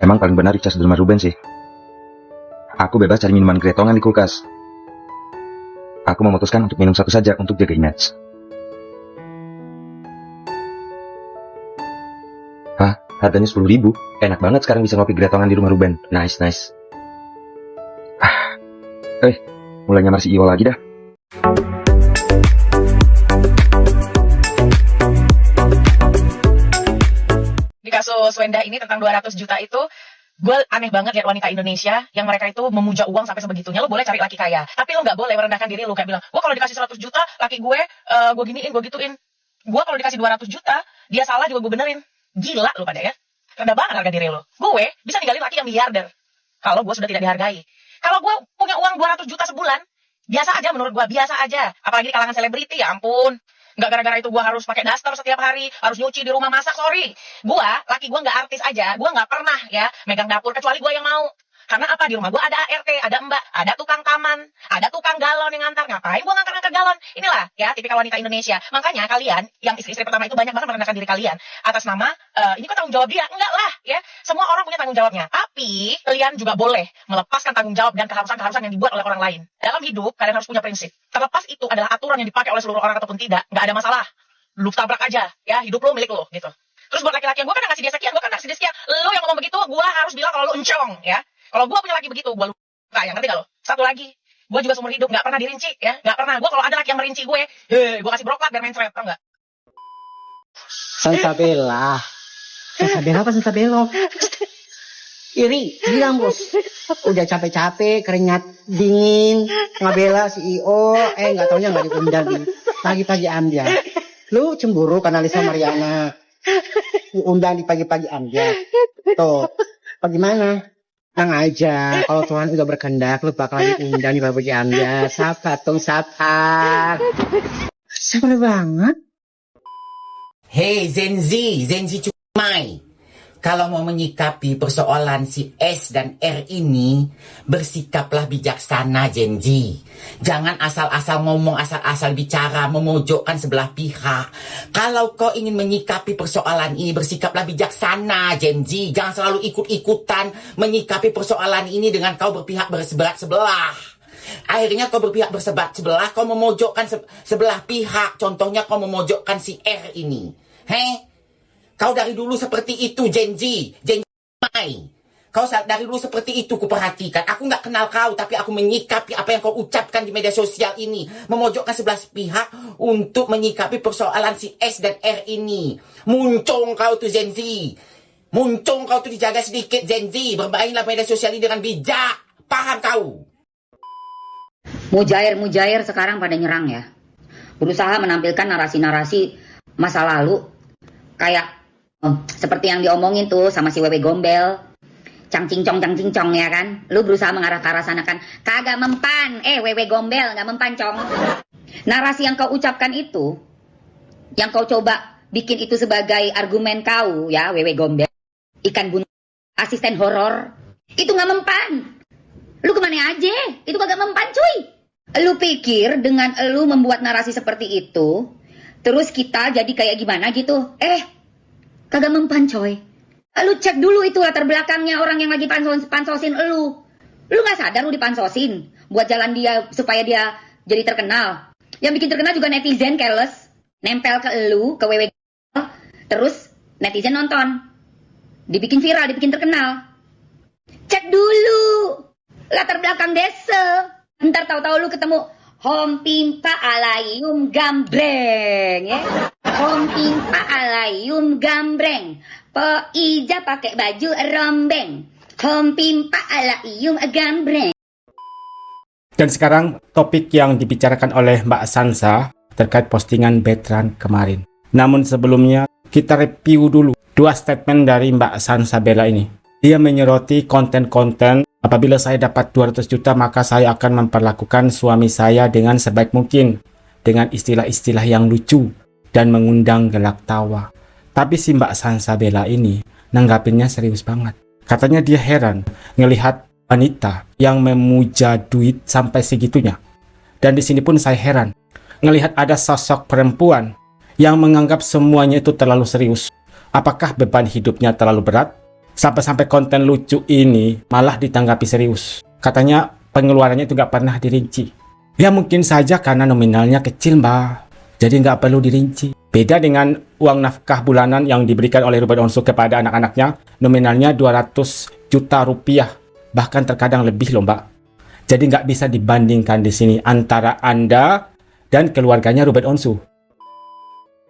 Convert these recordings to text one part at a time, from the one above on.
Emang paling benar dicas di rumah Ruben sih. Aku bebas cari minuman gretongan di kulkas. Aku memutuskan untuk minum satu saja untuk jaga image. Hah? Harganya 10.000. Enak banget sekarang bisa ngopi gretongan di rumah Ruben. Nice, nice. Mulai nyamar si Iyo lagi dah. Di kasus Wenda ini tentang 200 juta itu, gue aneh banget lihat wanita Indonesia yang mereka itu memuja uang sampai sebegitunya. Lo boleh cari laki kaya, tapi lo nggak boleh merendahkan diri lo kayak bilang, gue kalau dikasih 100 juta, laki gue giniin, gue gituin. Gue kalau dikasih 200 juta, dia salah juga gue benerin. Gila lo pada ya. Rendah banget harga diri lo. Gue bisa ninggalin laki yang miliarder kalau gue sudah tidak dihargai. Kalau gue punya uang 200 juta sebulan, biasa aja menurut gue, biasa aja. Apalagi di kalangan selebriti, ya ampun. Nggak gara-gara itu gue harus pakai daster setiap hari, harus nyuci di rumah masak, sorry. Laki gue nggak artis aja, gue nggak pernah ya megang dapur, kecuali gue yang mau. Karena apa, di rumah gue ada ART, ada mbak, ada tukang taman, ada tukang galon yang ngantar. Ngapain gue ngangkat-ngangkat galon? Inilah ya tipikal wanita Indonesia. Makanya kalian, yang istri-istri pertama itu banyak banget merendahkan diri kalian. Atas nama, ini kok tanggung jawab dia? Enggak lah ya, semua orang punya tanggung jawabnya. Tapi kalian juga boleh melepaskan tanggung jawab dan keharusan-keharusan yang dibuat oleh orang lain. Dalam hidup, kalian harus punya prinsip. Terlepas itu adalah aturan yang dipakai oleh seluruh orang ataupun tidak, nggak ada masalah. Lu tabrak aja, ya hidup lo milik lo gitu. Terus buat laki-laki yang gue kan ngasih dia sekian, gue kan ngasih dia sekian. Lo yang ngomong begitu, gue harus bilang kalau lo encong ya. Kalau gue punya laki begitu, gue lupa ya, ngerti gak lo? Satu lagi, gue juga seumur hidup nggak pernah dirinci ya, nggak pernah. Gue kalau ada laki yang merinci gue kasih broklat biar main seret, tau nggak? Sansabella apa Sansabella? Iri, bilang bos, udah capek-capek, keringat dingin, ngabela CEO, nggak taunya nggak diundang di pagi-pagi amja. Lu cemburu karena Lisa Mariana undang di pagi-pagi amja. Tuh, bagaimana? Tenang aja, kalau Tuhan udah berkehendak, lu bakal diundang di pagi-pagi amja. Sapa, sapa. Sabar banget. Hey Zenzi Cumai. Kalau mau menyikapi persoalan si S dan R ini, bersikaplah bijaksana, Zenzi. Jangan asal-asal ngomong, asal-asal bicara, memojokkan sebelah pihak. Kalau kau ingin menyikapi persoalan ini, bersikaplah bijaksana, Zenzi. Jangan selalu ikut-ikutan menyikapi persoalan ini dengan kau berpihak bersebelah. Akhirnya kau berpihak bersebelah, kau memojokkan sebelah pihak. Contohnya kau memojokkan si R ini. Kau dari dulu seperti itu, Zenzi Mai. Kau dari dulu seperti itu, kuperhatikan. Aku nggak kenal kau, tapi aku menyikapi apa yang kau ucapkan di media sosial ini. Memojokkan sebelah pihak untuk menyikapi persoalan si S dan R ini. Muncung kau tuh, Zenzi. Muncung kau tuh, dijaga sedikit, Zenzi. Bermainlah media sosial ini dengan bijak. Paham kau? Mujair sekarang pada nyerang ya. Berusaha menampilkan narasi-narasi masa lalu. Kayak seperti yang diomongin tuh sama si Wewe Gombel. Cang cincong ya kan. Lu berusaha mengarah ke arah sana kan. Kagak mempan. Wewe Gombel gak mempan, cong. Narasi yang kau ucapkan itu, yang kau coba bikin itu sebagai argumen kau ya, Wewe Gombel, ikan buntal, asisten horor, itu gak mempan. Lu kemana aja? Itu kagak mempan, cuy. Lu pikir dengan lu membuat narasi seperti itu, terus kita jadi kayak gimana gitu? Kagak mempan, coy. Lu cek dulu itu latar belakangnya orang yang lagi pansosin lu. Lu gak sadar lu dipansosin buat jalan dia supaya dia jadi terkenal. Yang bikin terkenal juga netizen careless. Nempel ke lu, ke wewe. Terus netizen nonton. Dibikin viral, dibikin terkenal. Cek dulu latar belakang desa. Ntar tahu-tahu lu ketemu Hom Pimpa Alayum Gambreng ya. Hom Pimpa Alayum Gambreng. Po Ija pakai baju rombeng. Hom Pimpa Alayum Gambreng. Dan sekarang topik yang dibicarakan oleh Mbak Sansa terkait postingan Betran kemarin. Namun sebelumnya kita review dulu dua statement dari Mbak Sansa Bella ini. Dia menyoroti konten-konten, apabila saya dapat 200 juta maka saya akan memperlakukan suami saya dengan sebaik mungkin, dengan istilah-istilah yang lucu dan mengundang gelak tawa. Tapi si Mbak Sansa Bella ini nanggapinnya serius banget. Katanya dia heran ngelihat wanita yang memuja duit sampai segitunya. Dan di sini pun saya heran ngelihat ada sosok perempuan yang menganggap semuanya itu terlalu serius. Apakah beban hidupnya terlalu berat? Sampai-sampai konten lucu ini malah ditanggapi serius. Katanya pengeluarannya itu nggak pernah dirinci. Ya mungkin saja karena nominalnya kecil mbak, jadi nggak perlu dirinci. Beda dengan uang nafkah bulanan yang diberikan oleh Ruben Onsu kepada anak-anaknya, nominalnya 200 juta rupiah, bahkan terkadang lebih loh mbak. Jadi nggak bisa dibandingkan di sini antara Anda dan keluarganya Ruben Onsu.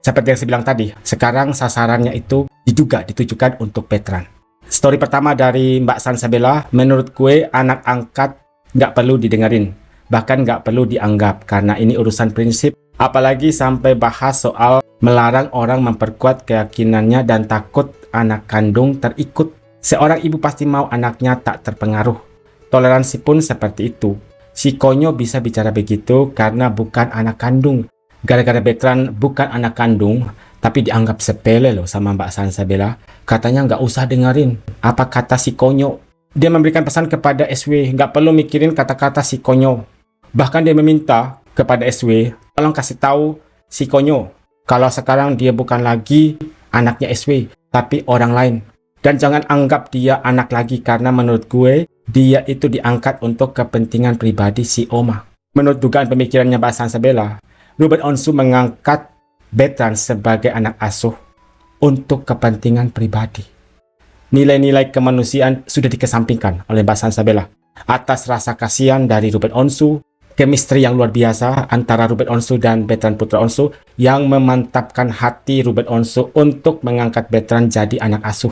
Seperti yang saya bilang tadi, sekarang sasarannya itu diduga ditujukan untuk veteran. Story pertama dari Mbak Sansabella, menurut gue anak angkat nggak perlu didengerin, bahkan nggak perlu dianggap karena ini urusan prinsip, apalagi sampai bahas soal melarang orang memperkuat keyakinannya dan takut anak kandung terikut. Seorang ibu pasti mau anaknya tak terpengaruh. Toleransi pun seperti itu. Si Konyo bisa bicara begitu karena bukan anak kandung. Gara-gara veteran bukan anak kandung, tapi dianggap sepele loh sama Mbak Sansabella. Katanya nggak usah dengerin apa kata si Konyo. Dia memberikan pesan kepada SW, nggak perlu mikirin kata-kata si Konyo. Bahkan dia meminta kepada SW, tolong kasih tahu si Konyo kalau sekarang dia bukan lagi anaknya SW, tapi orang lain. Dan jangan anggap dia anak lagi karena menurut gue, dia itu diangkat untuk kepentingan pribadi si Oma. Menurut dugaan pemikirannya Mbak Sansabella, Ruben Onsu mengangkat veteran sebagai anak asuh untuk kepentingan pribadi. Nilai-nilai kemanusiaan sudah dikesampingkan oleh Mbak Sansabella atas rasa kasihan dari Ruben Onsu, chemistry yang luar biasa antara Ruben Onsu dan veteran Putra Onsu yang memantapkan hati Ruben Onsu untuk mengangkat veteran jadi anak asuh.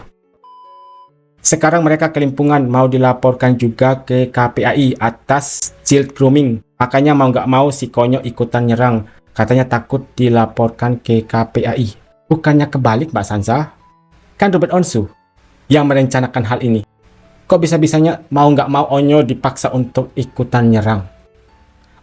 Sekarang mereka kelimpungan mau dilaporkan juga ke KPAI atas child grooming. Makanya mau nggak mau si Konyo ikutan nyerang. Katanya takut dilaporkan ke KPAI. Bukannya kebalik Mbak Sansa? Kan Ruben Onsu yang merencanakan hal ini. Kok bisa-bisanya mau nggak mau Onyo dipaksa untuk ikutan nyerang?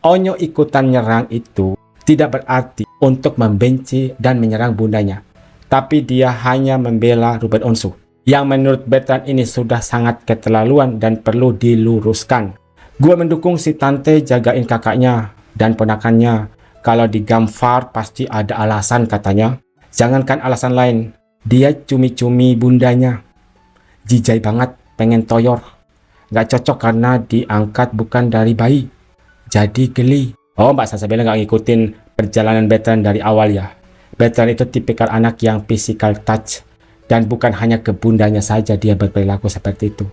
Onyo ikutan nyerang itu tidak berarti untuk membenci dan menyerang bundanya. Tapi dia hanya membela Ruben Onsu, yang menurut veteran ini sudah sangat keterlaluan dan perlu diluruskan. Gue mendukung si tante jagain kakaknya dan ponakannya. Kalau digambar pasti ada alasan katanya. Jangankan alasan lain, dia cumi-cumi bundanya. Jijai banget, pengen toyor. Gak cocok karena diangkat bukan dari bayi. Jadi geli. Oh, Mbak Sansabella gak ngikutin perjalanan veteran dari awal ya. Veteran itu tipikal anak yang physical touch. Dan bukan hanya ke bundanya saja dia berperilaku seperti itu.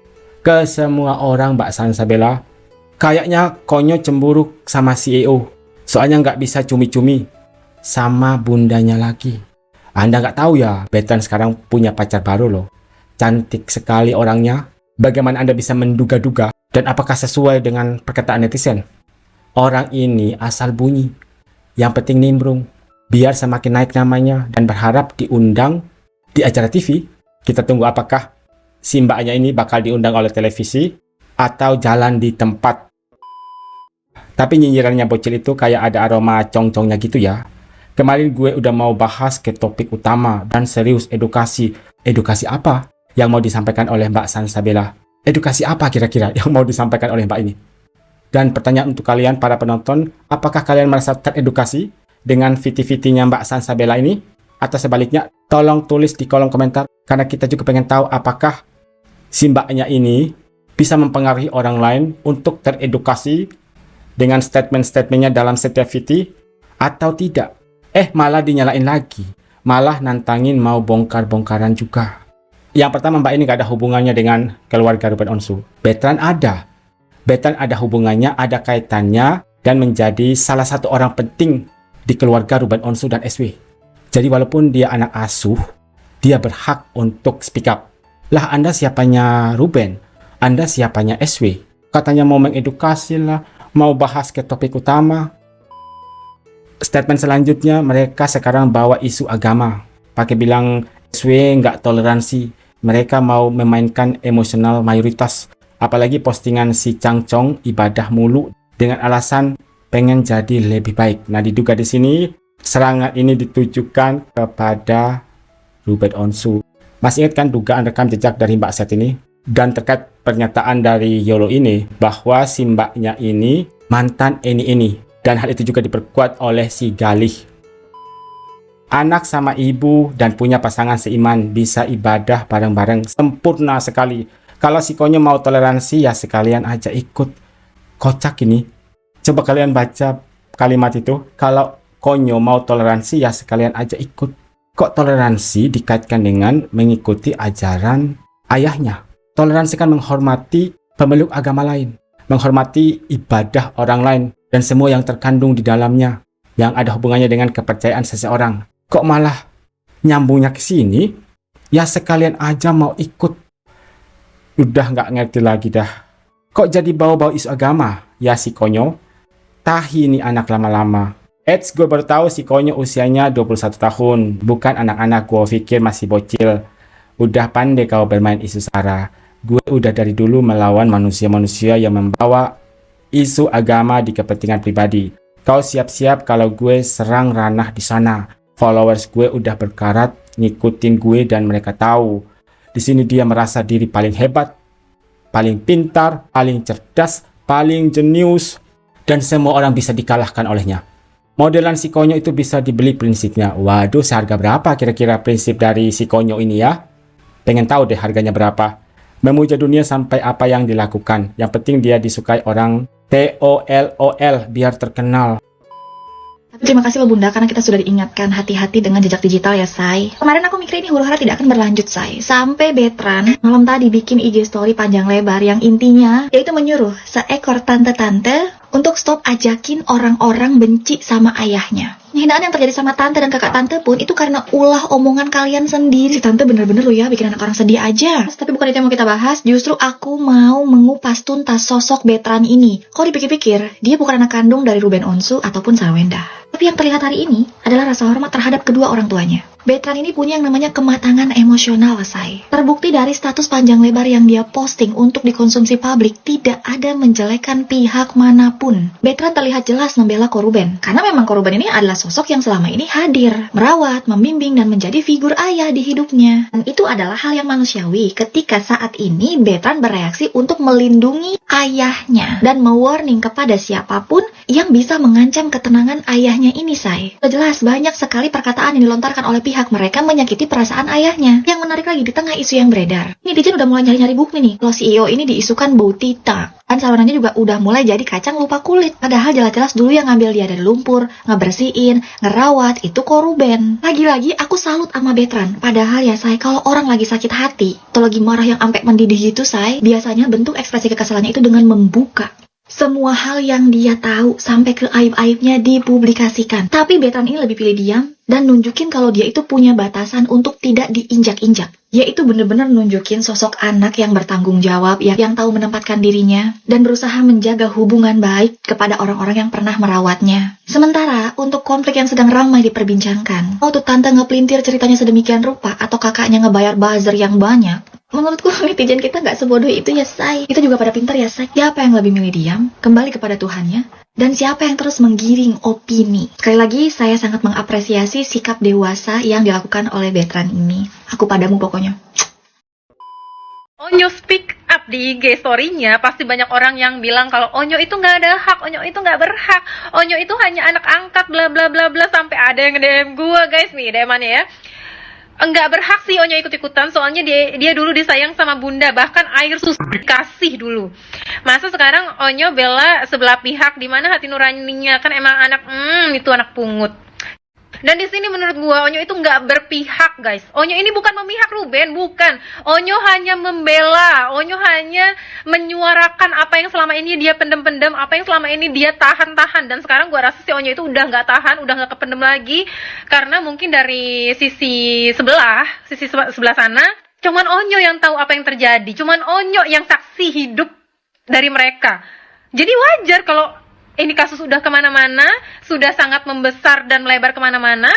Ke semua orang Mbak Sansabella, kayaknya Konyo cemburu sama CEO. Soalnya nggak bisa cumi-cumi sama bundanya lagi. Anda nggak tahu ya, veteran sekarang punya pacar baru loh. Cantik sekali orangnya. Bagaimana Anda bisa menduga-duga? Dan apakah sesuai dengan perkataan netizen? Orang ini asal bunyi. Yang penting nimbrung. Biar semakin naik namanya dan berharap diundang di acara TV. Kita tunggu apakah si mbaknya ini bakal diundang oleh televisi atau jalan di tempat. Tapi nyinyirannya bocil itu kayak ada aroma cong-congnya gitu ya. Kemarin gue udah mau bahas ke topik utama dan serius edukasi. Edukasi apa yang mau disampaikan oleh Mbak Sansabella? Edukasi apa kira-kira yang mau disampaikan oleh Mbak ini? Dan pertanyaan untuk kalian para penonton, apakah kalian merasa teredukasi dengan viti-vitinya Mbak Sansabella ini? Atau sebaliknya, tolong tulis di kolom komentar karena kita juga pengen tahu apakah si mbaknya ini bisa mempengaruhi orang lain untuk teredukasi dengan statement-statementnya dalam setiap VT atau tidak. Malah dinyalain lagi. Malah nantangin mau bongkar-bongkaran juga. Yang pertama, mbak ini gak ada hubungannya dengan keluarga Ruben Onsu. Veteran ada. Veteran ada hubungannya, ada kaitannya, dan menjadi salah satu orang penting di keluarga Ruben Onsu dan SW. Jadi walaupun dia anak asuh, dia berhak untuk speak up. Lah Anda siapanya Ruben? Anda siapanya SW? Katanya mau mengedukasi lah, mau bahas ke topik utama. Statement selanjutnya, mereka sekarang bawa isu agama. Pakai bilang SW nggak toleransi. Mereka mau memainkan emosional mayoritas. Apalagi postingan si Changchong ibadah mulu dengan alasan pengen jadi lebih baik. Nah, diduga di sini serangan ini ditujukan kepada Ruben Onsu. Masih ingat kan dugaan rekam jejak dari Mbak Set ini? Dan terkait pernyataan dari Yolo ini bahwa si mbaknya ini mantan ini. Dan hal itu juga diperkuat oleh si Galih. Anak sama ibu dan punya pasangan seiman bisa ibadah bareng-bareng sempurna sekali. Kalau si Konyo mau toleransi ya sekalian aja ikut. Kocak ini. Coba kalian baca kalimat itu. Kalau Konyo mau toleransi ya sekalian aja ikut. Kok toleransi dikaitkan dengan mengikuti ajaran ayahnya? Toleransi kan menghormati pemeluk agama lain, menghormati ibadah orang lain, dan semua yang terkandung di dalamnya, yang ada hubungannya dengan kepercayaan seseorang. Kok malah nyambungnya ke sini? Ya sekalian aja mau ikut. Udah nggak ngerti lagi dah. Kok jadi bawa-bawa isu agama? Ya si Konyo, tahi nih anak lama-lama. Gue baru tahu si Konyo usianya 21 tahun. Bukan anak-anak, gue pikir masih bocil. Udah pandai kau bermain isu sara. Gue udah dari dulu melawan manusia-manusia yang membawa isu agama di kepentingan pribadi. Kau siap-siap kalau gue serang ranah di sana. Followers gue udah berkarat ngikutin gue dan mereka tahu. Di sini dia merasa diri paling hebat, paling pintar, paling cerdas, paling jenius, dan semua orang bisa dikalahkan olehnya. Modelan si Konyo itu bisa dibeli prinsipnya. Waduh, seharga berapa kira-kira prinsip dari si Konyo ini ya? Pengen tahu deh harganya berapa. Memuja dunia sampai apa yang dilakukan. Yang penting dia disukai orang. TOLOL biar terkenal. Terima kasih loh Bunda, karena kita sudah diingatkan hati-hati dengan jejak digital ya, Say. Kemarin aku mikir ini huru-hara tidak akan berlanjut, Say. Sampai Betran malam tadi bikin IG story panjang lebar yang intinya yaitu menyuruh seekor tante-tante untuk stop ajakin orang-orang benci sama ayahnya. Hinaan yang terjadi sama tante dan kakak tante pun itu karena ulah omongan kalian sendiri. Si tante bener-bener loh ya bikin anak orang sedih aja. Tapi bukan itu yang mau kita bahas. Justru aku mau mengupas tuntas sosok Betran ini. Kalau dipikir-pikir, dia bukan anak kandung dari Ruben Onsu ataupun Sarwenda. Tapi yang terlihat hari ini adalah rasa hormat terhadap kedua orang tuanya. Betran ini punya yang namanya kematangan emosional, Say. Terbukti dari status panjang lebar yang dia posting untuk dikonsumsi publik, tidak ada menjelekan pihak manapun. Betran terlihat jelas membela Koruben, karena memang Koruben ini adalah sosok yang selama ini hadir, merawat, membimbing, dan menjadi figur ayah di hidupnya. Dan itu adalah hal yang manusiawi ketika saat ini Betran bereaksi untuk melindungi ayahnya dan mewarning kepada siapapun yang bisa mengancam ketenangan ayahnya ini, Say. Jelas banyak sekali perkataan yang dilontarkan oleh pihak mereka menyakiti perasaan ayahnya. Yang menarik lagi di tengah isu yang beredar, netizen udah mulai nyari-nyari bukti nih kalau CEO ini diisukan bau tita. Dan salonannya juga udah mulai jadi kacang lupa kulit. Padahal jelas-jelas dulu yang ngambil dia dari lumpur, ngebersihin, ngerawat, itu Koruben. Lagi-lagi aku salut sama Betran. Padahal ya, Say, kalau orang lagi sakit hati atau lagi marah yang sampai mendidih gitu, Say, biasanya bentuk ekspresi kekesalannya itu dengan membuka semua hal yang dia tahu sampai ke aib-aibnya dipublikasikan. Tapi Betran ini lebih pilih diam dan nunjukin kalau dia itu punya batasan untuk tidak diinjak-injak. Yaitu bener-bener nunjukin sosok anak yang bertanggung jawab, yang tahu menempatkan dirinya, dan berusaha menjaga hubungan baik kepada orang-orang yang pernah merawatnya. Sementara, untuk konflik yang sedang ramai diperbincangkan, waktu tante ngepelintir ceritanya sedemikian rupa, atau kakaknya ngebayar buzzer yang banyak, menurutku netizen kita nggak sebodoh itu ya, Say. Kita juga pada pintar ya, Say. Siapa yang lebih milih diam, kembali kepada Tuhannya, dan siapa yang terus menggiring opini. Sekali lagi, saya sangat mengapresiasi sikap dewasa yang dilakukan oleh Betran ini. Aku padamu pokoknya. Onyo speak up di IG story-nya, pasti banyak orang yang bilang kalau Onyo itu nggak ada hak, Onyo itu nggak berhak, Onyo itu hanya anak angkat, bla bla bla bla, sampai ada yang nge-DM gue, guys, nih DM-annya ya. Enggak berhak sih Onyo ikut-ikutan, soalnya dia dulu disayang sama bunda, bahkan air susu dikasih dulu. Masa sekarang Onyo bela sebelah pihak, di mana hati nuraninya kan emang anak, itu anak pungut. Dan di sini menurut gua Onyo itu nggak berpihak, guys. Onyo ini bukan memihak Ruben, bukan. Onyo hanya membela, Onyo hanya menyuarakan apa yang selama ini dia pendem-pendem, apa yang selama ini dia tahan-tahan. Dan sekarang gua rasa si Onyo itu udah nggak tahan, udah nggak kependem lagi, karena mungkin dari sisi sebelah sana, cuman Onyo yang tahu apa yang terjadi, cuman Onyo yang saksi hidup dari mereka. Jadi wajar kalau ini kasus udah kemana-mana, sudah sangat membesar dan melebar kemana-mana.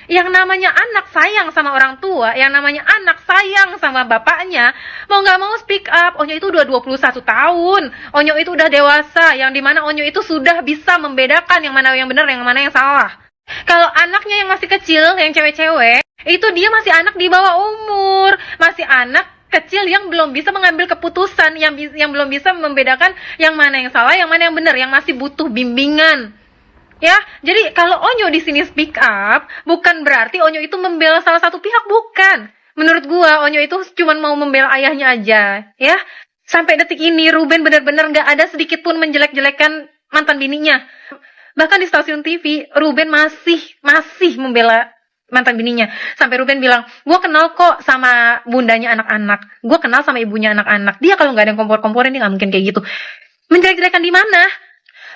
Yang namanya anak sayang sama orang tua, yang namanya anak sayang sama bapaknya, mau nggak mau speak up. Onyo itu udah 21 tahun, Onyo itu udah dewasa, yang dimana Onyo itu sudah bisa membedakan yang mana yang benar, yang mana yang salah. Kalau anaknya yang masih kecil, yang cewek-cewek, itu dia masih anak di bawah umur, masih anak kecil yang belum bisa mengambil keputusan, yang belum bisa membedakan yang mana yang salah, yang mana yang benar, yang masih butuh bimbingan. Ya, jadi kalau Onyo di sini speak up, bukan berarti Onyo itu membela salah satu pihak, bukan. Menurut gua, Onyo itu cuma mau membela ayahnya aja, ya. Sampai detik ini, Ruben benar-benar nggak ada sedikit pun menjelek-jelekan mantan bininya. Bahkan di stasiun TV, Ruben masih membela mantan bininya. Sampai Ruben bilang, gua kenal kok sama bundanya anak-anak. Gua kenal sama ibunya anak-anak. Dia kalau nggak ada yang kompor-komporin, dia nggak mungkin kayak gitu. Menjelek-jelekan di mana?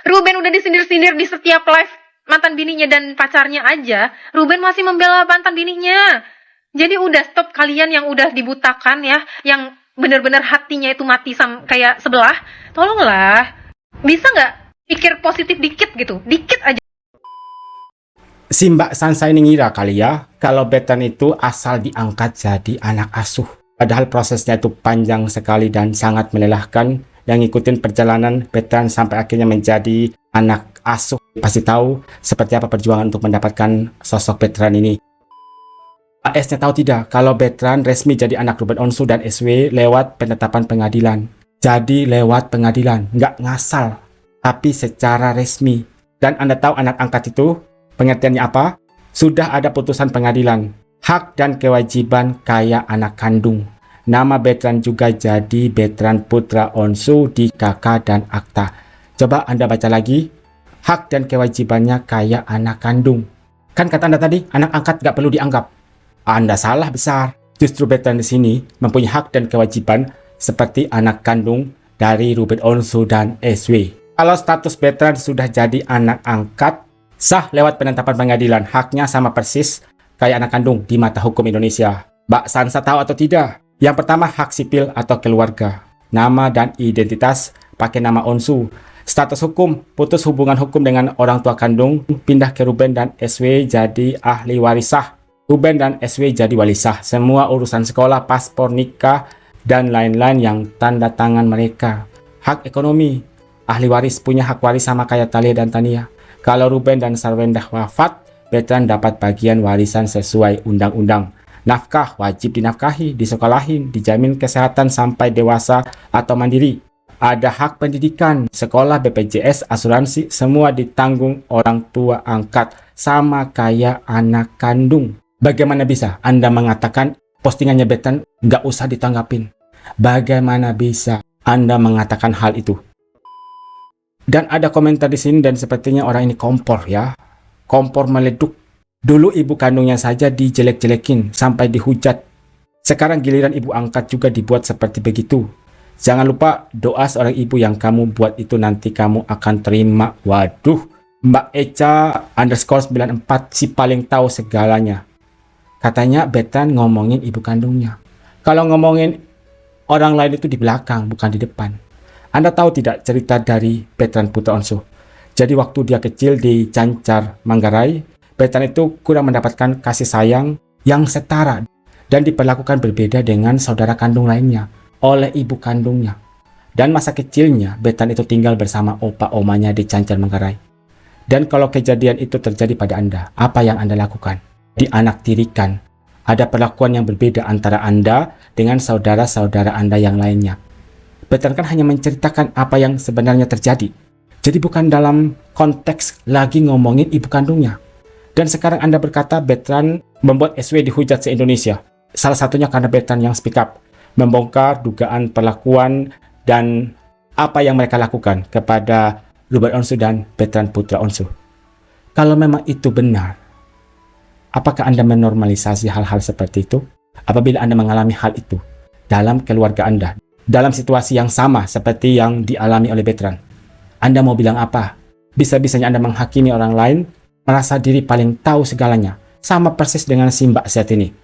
Ruben udah disindir-sindir di setiap live mantan bininya dan pacarnya aja. Ruben masih membela mantan bininya. Jadi udah stop kalian yang udah dibutakan ya, yang benar-benar hatinya itu mati sama kayak sebelah. Tolonglah, bisa nggak pikir positif dikit gitu, dikit aja. Si Mbak Sansa ini ngira kali ya, kalau Betran itu asal diangkat jadi anak asuh. Padahal prosesnya itu panjang sekali dan sangat melelahkan. Yang ngikutin perjalanan Betran sampai akhirnya menjadi anak asuh pasti tahu seperti apa perjuangan untuk mendapatkan sosok Betran ini. AS-nya tahu tidak kalau Betran resmi jadi anak Ruben Onsu dan SW lewat penetapan pengadilan. Jadi lewat pengadilan, nggak ngasal, tapi secara resmi. Dan Anda tahu anak angkat itu pengertiannya apa? Sudah ada putusan pengadilan, hak dan kewajiban kayak anak kandung. Nama Betran juga jadi Betran Putra Onsu di KK dan Akta. Coba Anda baca lagi. Hak dan kewajibannya kayak anak kandung. Kan kata Anda tadi, anak angkat gak perlu dianggap. Anda salah besar. Justru Betran di sini mempunyai hak dan kewajiban seperti anak kandung dari Ruben Onsu dan SW. Kalau status Betran sudah jadi anak angkat, sah lewat penetapan pengadilan. Haknya sama persis kayak anak kandung di mata hukum Indonesia. Mbak Sansa tahu atau tidak? Yang pertama, hak sipil atau keluarga. Nama dan identitas pakai nama Onsu. Status hukum, putus hubungan hukum dengan orang tua kandung, pindah ke Ruben dan SW jadi ahli waris sah. Ruben dan SW jadi wali sah. Semua urusan sekolah, paspor, nikah, dan lain-lain yang tanda tangan mereka. Hak ekonomi, ahli waris punya hak waris sama kayak Talia dan Tania. Kalau Ruben dan Sarwendah wafat, Betran dapat bagian warisan sesuai undang-undang. Nafkah wajib dinafkahi, disekolahin, dijamin kesehatan sampai dewasa atau mandiri. Ada hak pendidikan, sekolah, BPJS, asuransi, semua ditanggung orang tua angkat, sama kayak anak kandung. Bagaimana bisa Anda mengatakan postingannya Betran nggak usah ditanggapin? Bagaimana bisa Anda mengatakan hal itu? Dan ada komentar di sini dan sepertinya orang ini kompor ya. Kompor meleduk. Dulu ibu kandungnya saja dijelek-jelekin sampai dihujat. Sekarang giliran ibu angkat juga dibuat seperti begitu. Jangan lupa doa seorang ibu yang kamu buat itu nanti kamu akan terima. Waduh, Mbak Eca _94 si paling tahu segalanya. Katanya Betran ngomongin ibu kandungnya. Kalau ngomongin orang lain itu di belakang, bukan di depan. Anda tahu tidak cerita dari Betran Putra Onsu? Jadi waktu dia kecil di Cancar, Manggarai, Betran itu kurang mendapatkan kasih sayang yang setara dan diperlakukan berbeda dengan saudara kandung lainnya oleh ibu kandungnya. Dan masa kecilnya, Betran itu tinggal bersama opa-omanya di Cancar, Manggarai. Dan kalau kejadian itu terjadi pada Anda, apa yang Anda lakukan? Dianaktirikan. Ada perlakuan yang berbeda antara Anda dengan saudara-saudara Anda yang lainnya. Betran kan hanya menceritakan apa yang sebenarnya terjadi. Jadi bukan dalam konteks lagi ngomongin ibu kandungnya. Dan sekarang Anda berkata Betran membuat SW dihujat se-Indonesia. Salah satunya karena Betran yang speak up, membongkar dugaan perlakuan dan apa yang mereka lakukan kepada Ruben Onsu dan Betran Putra Onsu. Kalau memang itu benar, apakah Anda menormalisasi hal-hal seperti itu? Apabila Anda mengalami hal itu dalam keluarga Anda, dalam situasi yang sama seperti yang dialami oleh Betran, Anda mau bilang apa? Bisa-bisanya Anda menghakimi orang lain, merasa diri paling tahu segalanya, sama persis dengan si Mbak Set ini.